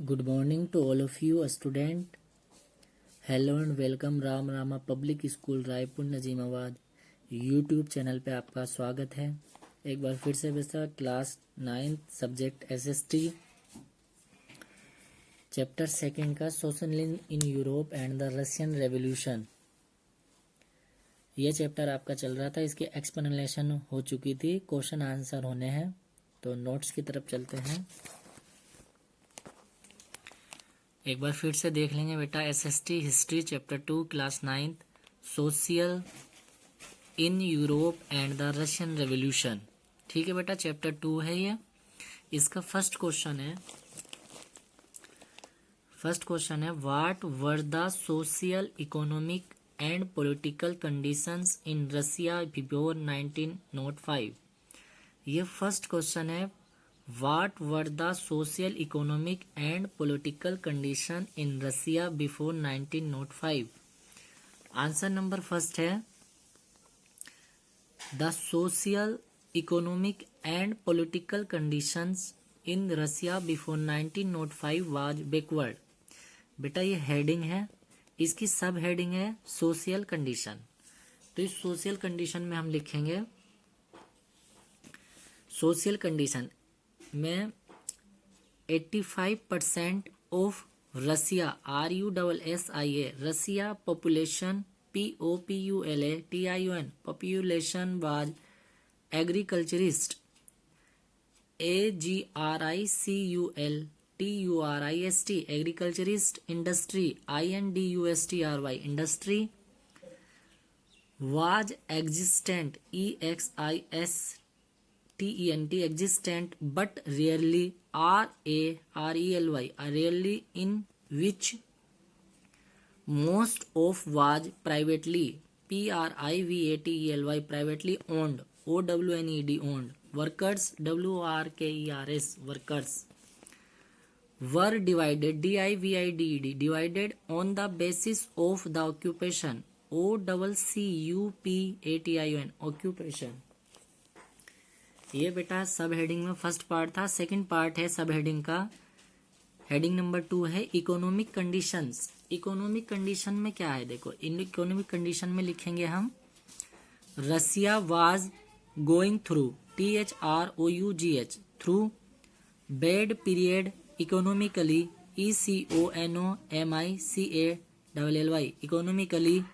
Good morning to all of you, student. Hello and welcome Ram Rama public school Raipur Najimabad YouTube channel पे आपका स्वागत है। एक बार फिर से बेटा class 9th subject SST chapter 2 का socialism in Europe and the Russian revolution, ये चैप्टर आपका चल रहा था। इसकी एक्सप्लेनेशन हो चुकी थी, क्वेश्चन आंसर होने हैं। तो नोट्स की तरफ चलते हैं, एक बार फिर से देख लेंगे बेटा। SST history chapter 2 class 9th social in Europe and the Russian revolution. ठीक है बेटा, चैप्टर 2 है ये। इसका फर्स्ट क्वेश्चन है what were the social economic and political conditions in Russia before 1905। ये फर्स्ट क्वेश्चन है, What were the social, economic and political condition in Russia before 1905? Answer number first है The social, economic and political conditions in Russia before 1905 was backward. बेटा ये heading है, इसकी सब heading है social condition. तो इस सोशल कंडीशन में हम लिखेंगे सोशल कंडीशन में 85% of Russia RUSSIA Russia population POPULATION population was agriculturist AGRICULTURIST agriculturist industry INDUSTRY industry was existent EXISTENT existent but rarely RARELY rarely in which most of was privately PRIVATELY privately owned OWNED owned workers WORKERS workers were divided DIVIDED divided on the basis of the occupation OCCUPATION occupation। ये बेटा सब heading में first part था। Second part है सब heading का, heading number 2 है economic conditions. Economic condition में क्या है, देखो इन इकोनॉमिक कंडीशन में लिखेंगे हम Russia was going through THROUGH through bad period economically ECONOMICALLY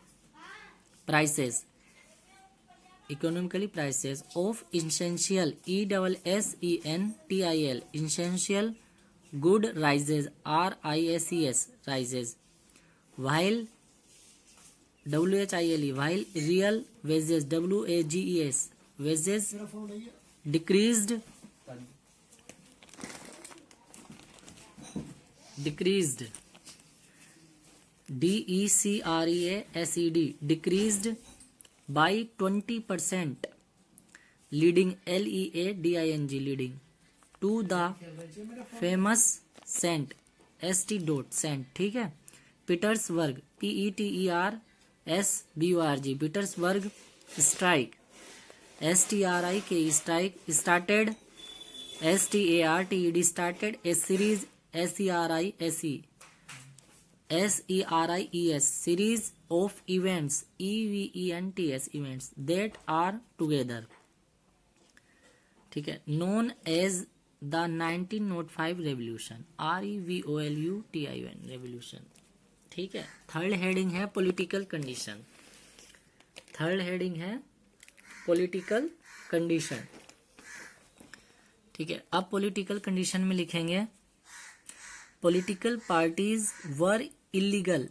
economically prices of essential ESSENTIL essential good rises RISES rises while WHILE while real wages WAGES wages decreased DECREASED decreased by 20% leading LEADING leading to the famous cent cent। ठीक है, Petersburg PETERSBURG Petersburg strike STRIK strike started STARTED started a series SERIES series of events EVENTS events that are together, ठीक है, known as the 1905 revolution REVOLUTION revolution। ठीक है, third heading है political condition. ठीक है, अब पॉलिटिकल कंडीशन में लिखेंगे political parties were illegal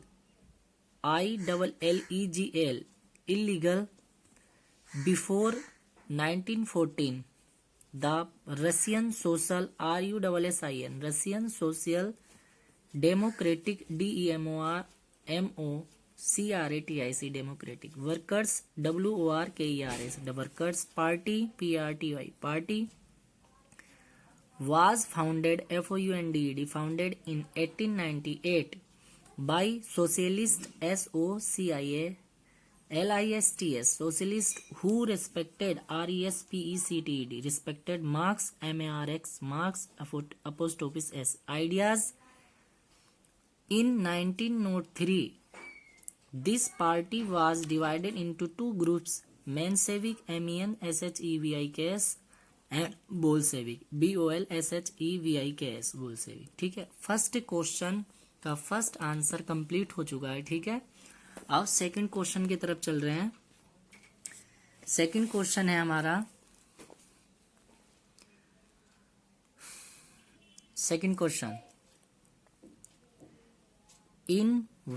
ILLEGL illegal before 1914 the Russian Social RUSSIN Russian Social Democratic DEMOCRATIC Democratic Workers WORKERS the Workers Party PRTY Party was founded FOUNDED founded in 1898 by socialist SOCIALISTS socialists who respected RESPECTED respected Marx MARX Marx apostrophe S ideas In 1903, this party was divided into two groups, Menshevik MENSHEVIKS and Bolshevik BOLSHEVIKS Bolshevik। ठीक है, first question का first answer complete हो चुका है। ठीक है, अब second question की तरफ चल रहे हैं। सेकंड क्वेश्चन है हमारा, second question, in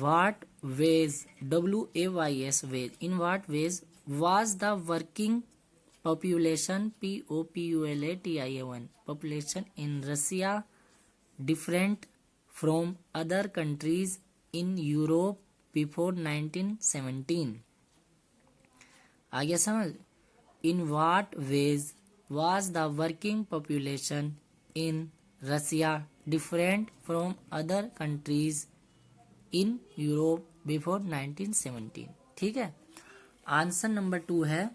what ways WAYS ways in what ways was the working population POPULATION population in Russia different from other countries in Europe before 1917? आ गया समझ? In what ways was the working population in Russia different from other countries in Europe before 1917? ठीक है, answer number 2 है।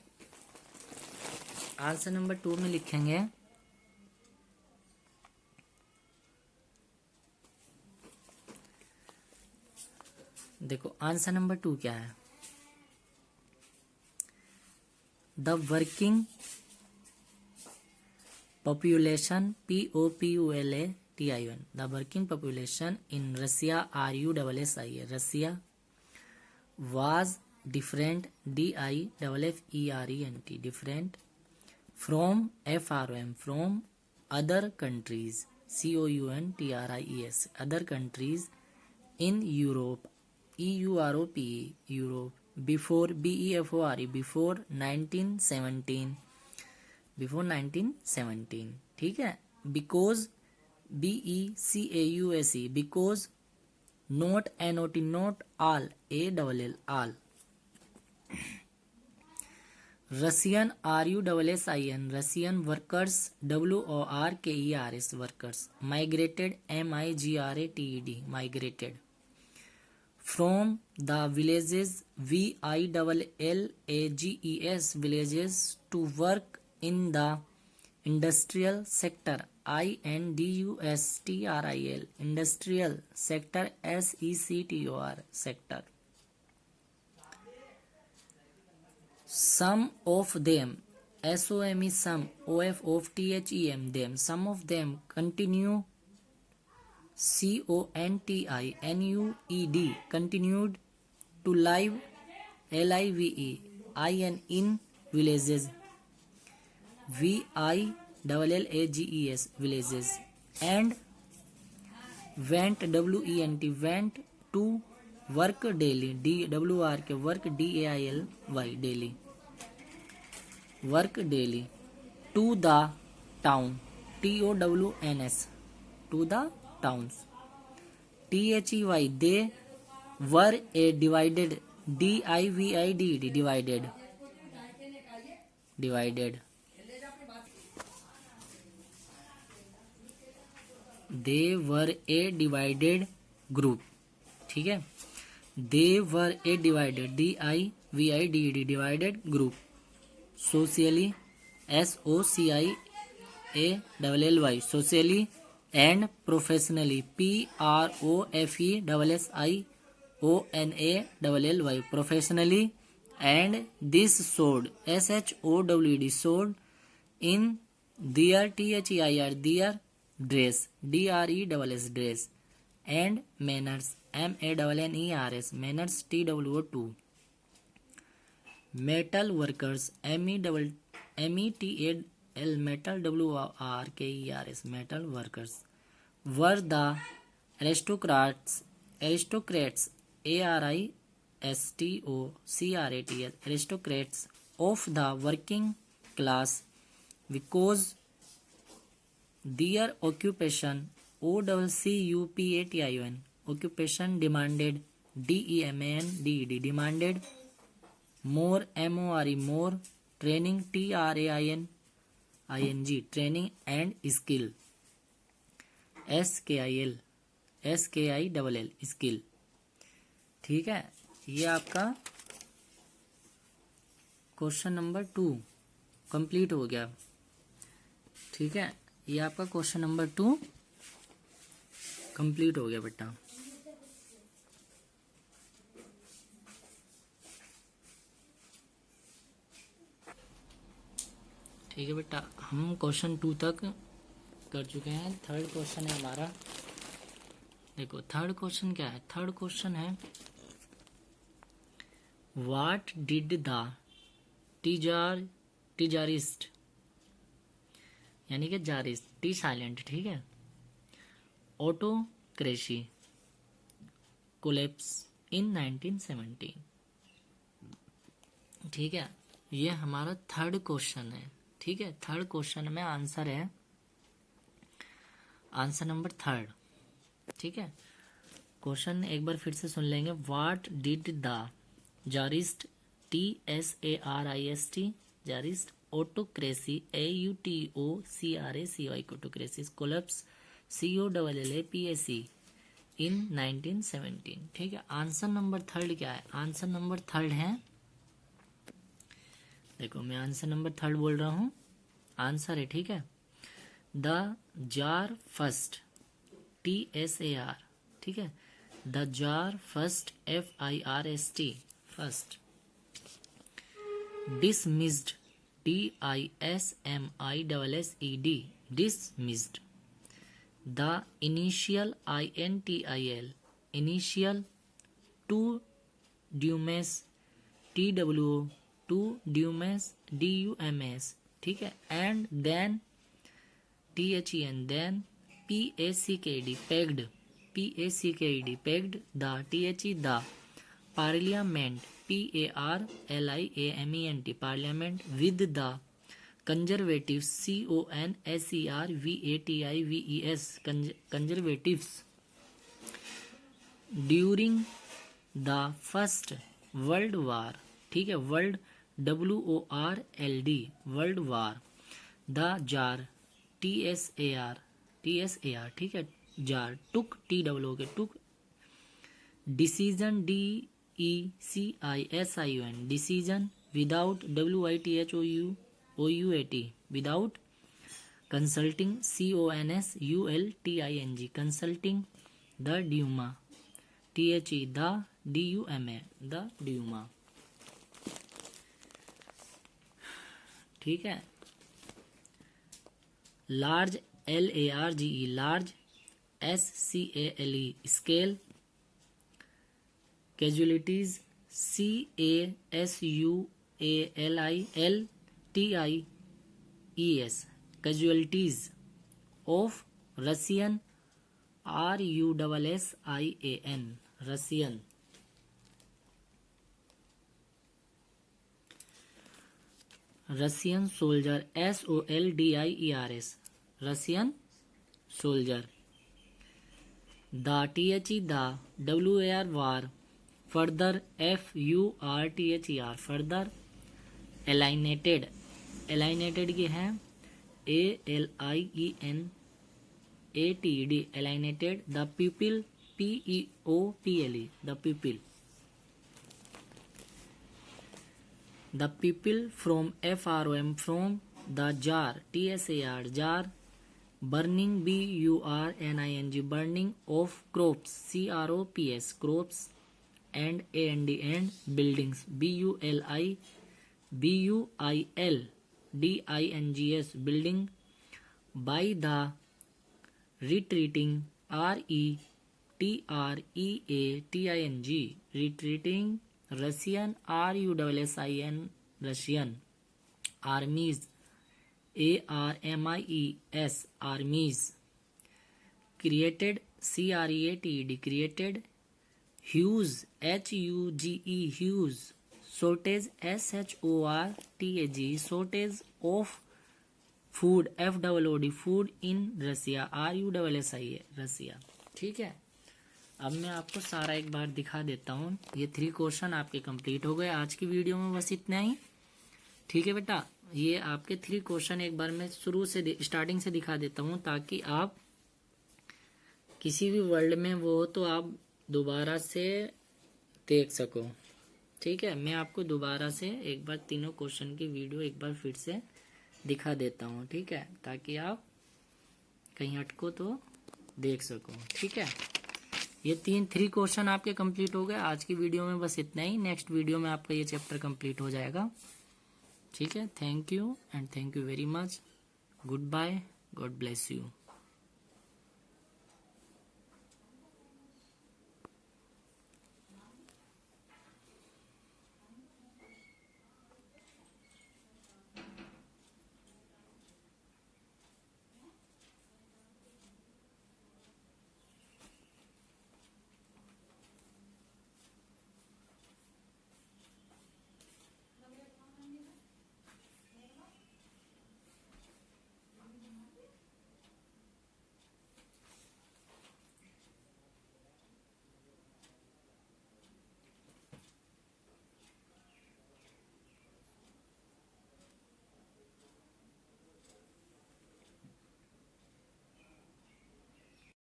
Answer number 2 में लिखेंगे, देखो answer number 2 क्या है, the working population POPULATION the working population in Russia RUSSIA Russia was different DIFFERENT different from FROM from other countries COUNTRIES other countries in Europe EUROPE Europe before BEFORE before 1917 before 1917। ठीक है, because BECAUSE because not NOT not all ALL all Russian RUSSIN Russian workers WORKERS workers migrated MIGRATED migrated from the villages VILLAGES villages to work in the industrial sector INDUSTRIAL industrial sector SECTOR sector। Some of them SOME some OFOFTHEM them some of them continue CONTINUED continued to live LIVEIN in villages VILLAGES villages and went WENT went to work daily DWR के work DAILY daily work daily to the town TOWNS to the towns THEY they were a divided DIVID divided divided they were a divided group। ठीक है, they were a divided DIVIDD divided group socially SOCIALLY socially and professionally PROFESSIONALLY professionally and this showed SHOWD showed in their THEIR their dress DRESS dress and manners MANNERS manners TWO2 metal workers METAL metal WORKERS metal workers were the aristocrats ARISTOCRATS aristocrats of the working class because their occupation OCCUPATION occupation demanded DEMANDED demanded more MORE more training TRAINING training and skill SKILL skill। ठीक है, ये आपका question number 2 complete हो गया। ठीक है, ये आपका क्वेश्चन नंबर 2 कंप्लीट हो गया बेटा। ठीक है बेटा, हम क्वेश्चन 2 तक कर चुके हैं। थर्ड क्वेश्चन है हमारा। देखो थर्ड क्वेश्चन क्या है। थर्ड क्वेश्चन है व्हाट डिड द टीजारिस्ट, यानी कि जारिस्ट, टी साइलेंट, ठीक है, ऑटोक्रेसी कोलैप्स इन 1917। ठीक है, ये हमारा थर्ड क्वेश्चन है। ठीक है, थर्ड क्वेश्चन में आंसर है आंसर नंबर थर्ड। ठीक है, क्वेश्चन एक बार फिर से सुन लेंगे। What did the tsarist, TSARIST, tsarist autocracy, AUTOCRACY autocracy collapse COLLAPSE in 1917। ठीक है, आंसर नंबर थर्ड क्या है। आंसर नंबर थर्ड है, देखो मैं आंसर नंबर थर्ड बोल रहा हूं, आंसर है, ठीक है, द जार फर्स्ट, TSAR, ठीक है, the jar first FIRST, first dismissed, DISMISSED, dismissed the initial INTIL, initial, to dumas, TWO, to dumas, DUMS, ठीक है, and then THEN, then PACKED, pegged, PACKED, pegged the, THE, the parliament, PARLIAMENT, parliament with the conservatives, CONSERVATIVES, conservatives during the first world war, ठीक है, world WORLD, world war, the jar, TSAR, ठीक है, jar took, TWO के took decision, DECISION, decision without, WITHOUT, without consulting, CONSULTING, consulting the Duma, THE, the DUMA, the Duma। ठीक है, large, LARGE, large, SCALE, scale, casualties, CASUALILTIES, casualties of Russian, RUSSIAN, Russian, Russian soldier, SOLDIERS, Russian soldier, the, THE, the, WAR, war, further, FURTHER, further, एलाइनेटेड, एलाइनेटेड की है ALIENATED, एलाइनेटेड, the people, PEOPLE, the people, the people from, FROM, from, the jar, TSAR, jar, burning, BURNING, burning of crops, CROPS, crops, and and buildings, BUILDINGS, building, by the retreating, RETREATING, retreating Russian, RUSSIAN, Russian armies, ARMIES, armies, created, CREATED, created, hues, HUGE, hues, shortage, SHORTAGE, shortage of food, FWOD, food in Russia, RUSSIA, रसिया। ठीक है, अब मैं आपको सारा एक बार दिखा देता हूँ। ये 3 क्वेश्चन आपके कंप्लीट हो गए आज की वीडियो में, बस इतना ही। ठीक है बेटा, ये आपके 3 क्वेश्चन एक बार मैं शुरू से स्टार्टिंग से दिखा देता हूँ, ताकि आप किसी भी वर्ल्ड में वो हो तो आप दोबारा से देख सको। ठीक है, मैं आपको दोबारा से एक बार तीनों क्वेश्चन की वीडियो एक बार फिर से दिखा देता हूँ। ठीक है, ताकि आप कहीं अटको तो देख सको। ठीक है, ये 3 क्वेश्चन आपके कंप्लीट हो गए आज की वीडियो में, बस इतना ही। नेक्स्ट वीडियो में आपका ये चैप्टर कंप्लीट हो जाएगा। ठीक है, thank you and thank you very much. Goodbye, god bless you.